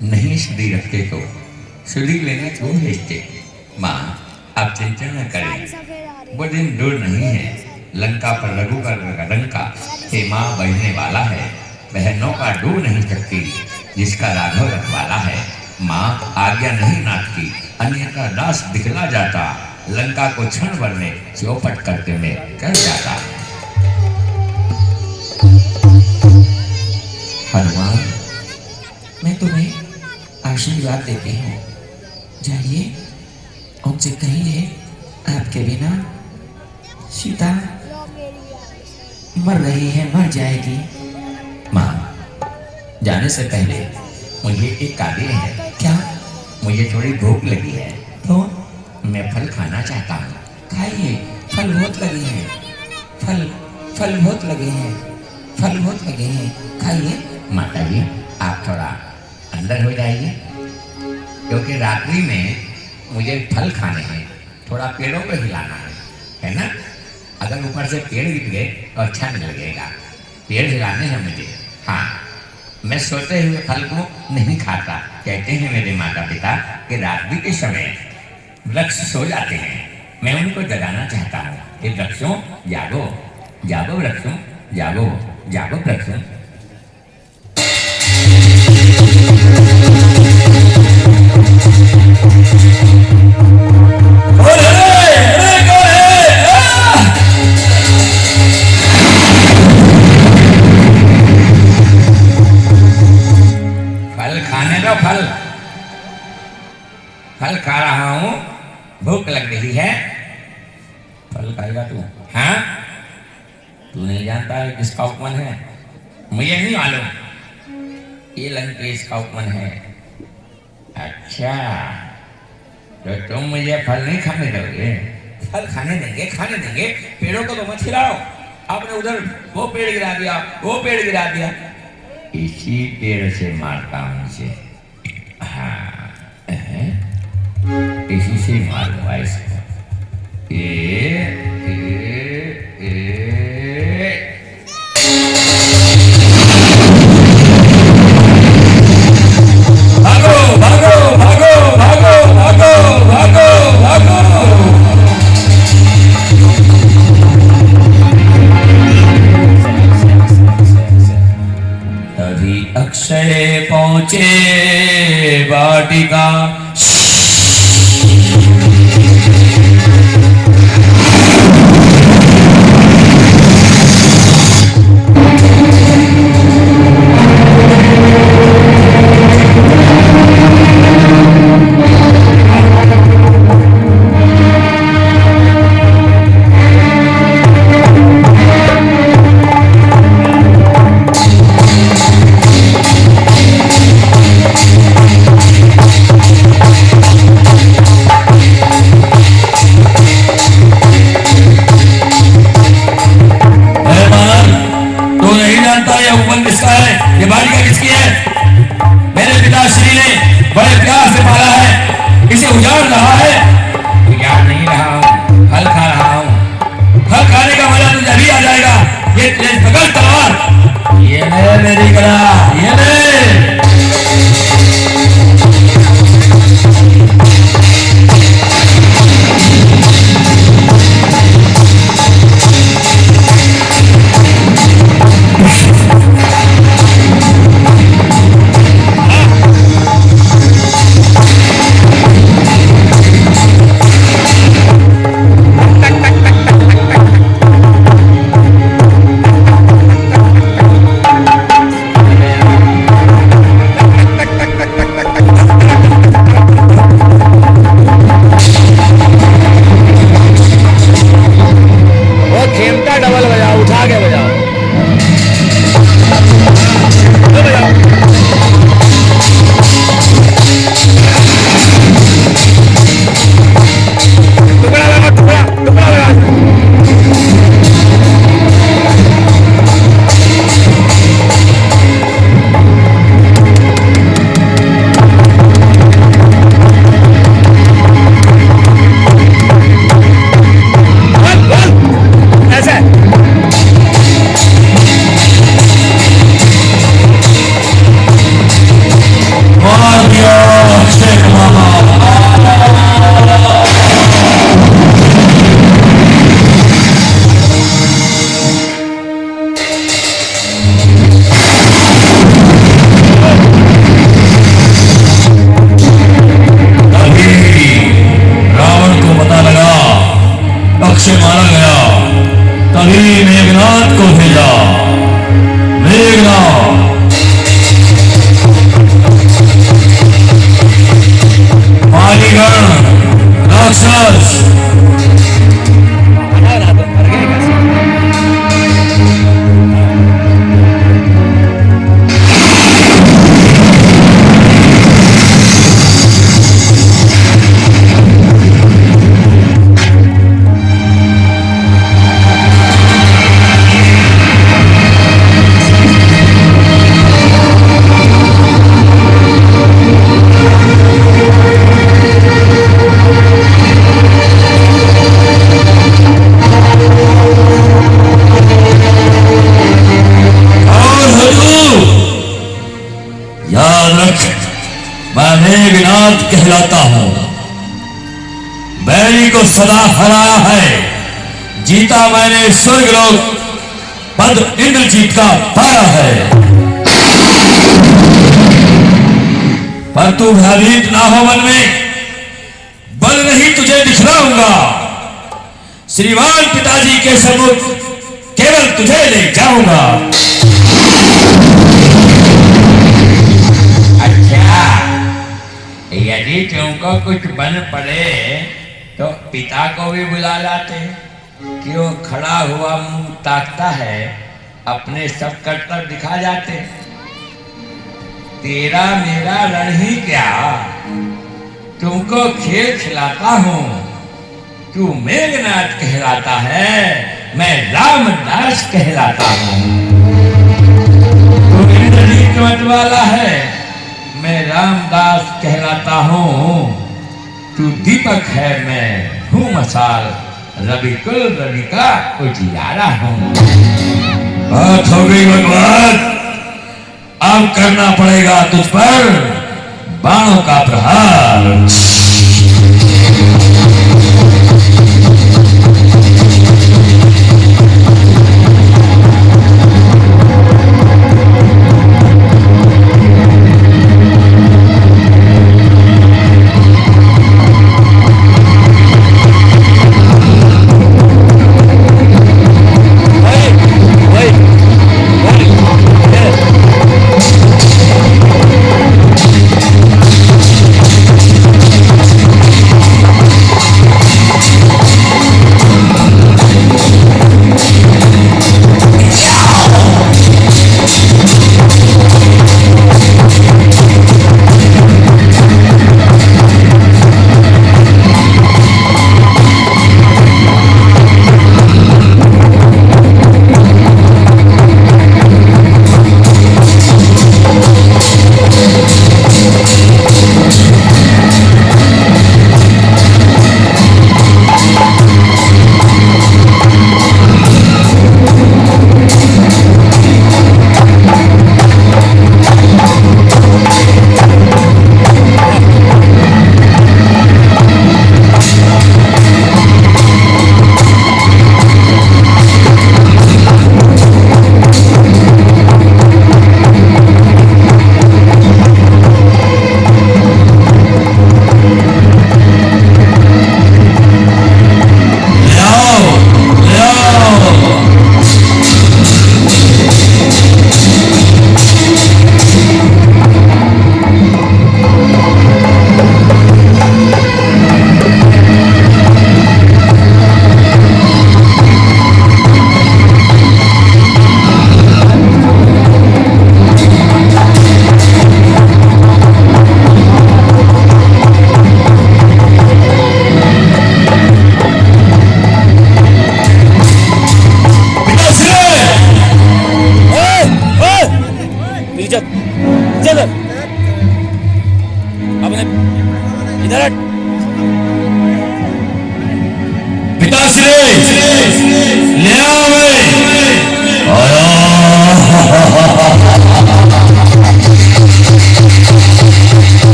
नहीं सीढ़ी रखते तो सीढ़ी लेने क्यों भेजते? माँ आप चिंता न करें, वो दिन दूर नहीं है। लंका पर रघुवर का लंका हेमा बढ़ने वाला है। बहनों का डूब नहीं सकती जिसका राघव रखवाला है। माँ आज्ञा नहीं नाटती, अन्यथा दास दिखला जाता। लंका को क्षण भर में चौपट करते में कर जाता। हनुमान मैं तुम्हें आशीर्वाद देती हूँ, जाइए उनसे कहिए आपके बिना सीता मर रही है, मर जाएगी। माँ जाने से पहले मुझे एक कार्य है। क्या? मुझे थोड़ी भूख लगी है तो मैं फल खाना चाहता हूँ। खाइए, फल बहुत लगे हैं, फल बहुत लगे हैं, फल बहुत लगे हैं, खाइए। माता जी आप थोड़ा अंदर हो जाइए, क्योंकि रात्रि में मुझे फल खाने हैं, थोड़ा पेड़ों को हिलाना है ना। अगर ऊपर से पेड़ गिर गए तो अच्छा नहीं लगेगा, पेड़ हिलाने हैं मुझे। हाँ मैं सोते हुए फल को नहीं खाता। कहते हैं मेरे माता पिता कि रात्रि के समय वृक्ष सो जाते हैं, मैं उनको जगाना चाहता हूँ कि वृक्षों जागो, जागो वृक्षों, जागो जागो वृक्षों। फल खा रहा हूँ, भूख लग रही है। फल खाएगा तू? हाँ तू नहीं जानता है किसका उपमन है? मुझे नहीं मालूम, ये लंकेश का उपमन है। अच्छा तो तुम मुझे फल नहीं खाने दोगे? फल खाने देंगे, खाने देंगे। पेड़ों को तो मत हिलाओ। आपने उधर वो पेड़ गिरा दिया, वो पेड़ गिरा दिया। इसी पेड़ से मारता हूँ इसे। हाँ इसी से मारूंगा इसको। भागो भागो भागो भागो भागो भागो भागो। तभी अक्षय पहुंचे वाटिका। याद रख, मैं मेघनाथ कहलाता हूं। बैरी को सदा हराया है, जीता मैंने स्वर्गलोक पद इंद्रजीत का पाया है। पर तू भयभीत ना हो मन में, बल नहीं तुझे दिखलाऊंगा। श्रीमान पिताजी के सम्मुख केवल तुझे ले जाऊंगा। अच्छा, यदि तुमको कुछ बन पड़े तो पिता को भी बुला लाते। क्यों खड़ा हुआ मुंह ताकता है, अपने सब कर्तव्य दिखा जाते। तेरा मेरा रण ही क्या, तुमको खेल खिलाता हूं। तू मेघनाथ कहलाता है, मैं रामदास कहलाता हूं। तू इंद्रजीत मत वाला है, मैं रामदास कहलाता हूं। तू दीपक है, मैं हूं मसाल, रवि कुल रवि का उजियारा हूं। बात हो गई भगवान, अब करना पड़ेगा तुझ पर बाणों का प्रहार।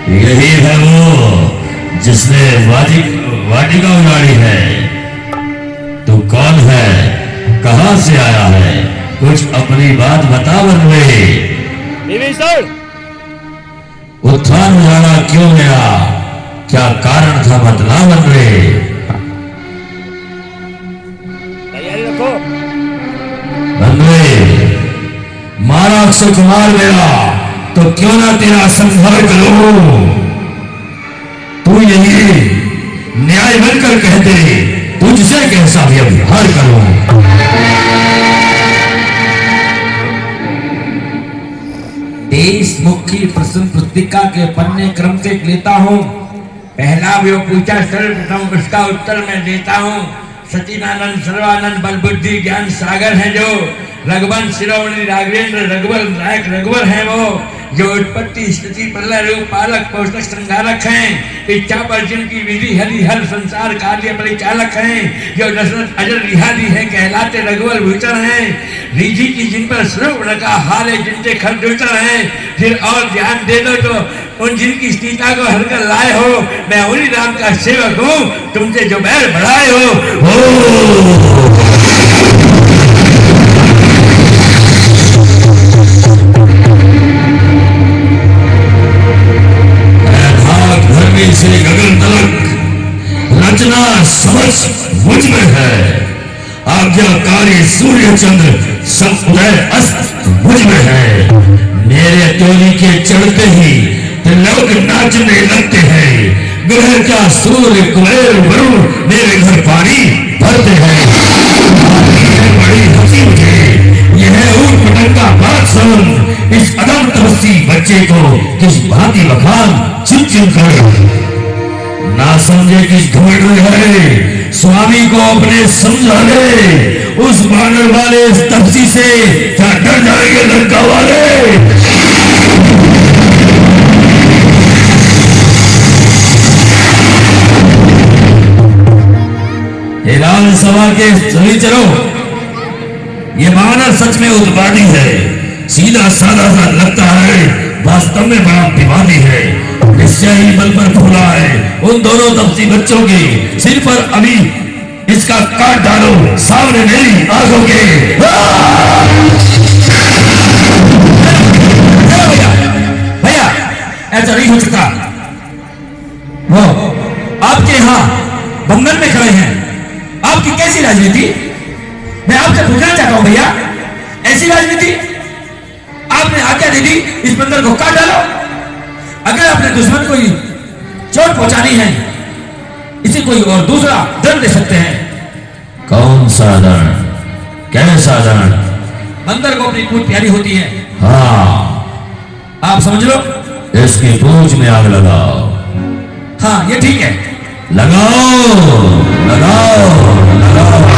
यही है वो जिसने वाटिका उजाड़ी है। तू कौन है, कहां से आया है, कुछ अपनी बात बता बनवे। उत्थान उजाड़ा क्यों गया, क्या कारण था बतला बनवे। तैयारी रखो। बनवे, मारा अक्षय कुमार मेरा तो क्यों ना तेरा संहार करूं। तू यही न्याय बनकर कह दे, तुझसे कैसा व्यवहार करूं। देश मुख की प्रश्न पुस्तिका के पन्ने क्रम से लेता हूँ। पहला जो पूछा सर्वप्रथम उसका उत्तर मैं देता हूँ। सचिदानंद सर्वानंद बल बुद्धि ज्ञान सागर है जो रघुवंश शिरोमणि राघवेंद्र रघुवर नायक रघुवर है वो जो उत्पत्ति स्थिति प्रलय रूप पालक पोषक संहारक हैं। इच्छा पर जिनकी विधि हरि हर संसार कार्य परिचालक हैं। जो दशरथ अजर रिहादी है कहलाते रघुवर भूषण हैं। रिधि की जिन पर श्रवण का हाल है जिनसे खरदूषण है। फिर और ध्यान दे दो तो उन जिनकी सीता को हर कर लाए हो। मैं उन्हीं राम का सेवक हूँ तुमसे जो बैर बढ़ाए हो। से गगन तलक रचना समझ मुझ में है। आज्ञाकारी सूर्य चंद्र सब उदय अस्त मुझ में है। मेरे टोली के चढ़ते ही लोग नाचने लगते हैं। ग्रह का सूर्य कुबेर वरुण मेरे घर पानी भरते हैं। बड़ी हंसी मुझे यह ऊट पटक का बात सुन। इस अदम तपस्वी बच्चे को किस भांति बखान चुन चुन कर ना समझे किस घमंड में है। स्वामी को अपने समझा ले। उस बानर वाले इस तपसी से क्या डर जाएंगे लड़का वाले। हिलाल सभा के सभी चलो। ये बानर सच में उत्पादी है। सीधा साधा सा लगता है वास्तव में बड़ा विवादी है। निश्चय ही बल पर फूला है। उन दोनों तपसी बच्चों के सिर पर अभी इसका काट डालो सामने मेरी आंखों के। भैया ऐसा नहीं हो सकता। वो आपके यहाँ बंगल में खड़े हैं। आपकी कैसी राजनीति मैं आपसे पूछना चाहता हूं भैया। ऐसी राजनीति आपने आज्ञा दे दी इस बंदर को काट डालो। अगर आपने दुश्मन को चोट पहुंचानी है इसे कोई और दूसरा दंड दे सकते हैं। कौन सा दंड कैसा दंड। बंदर को अपनी पूंछ प्यारी होती है। हाँ आप समझ लो। इसकी पूंछ में आग लगाओ। हाँ ये ठीक है। लगाओ लगाओ लगाओ।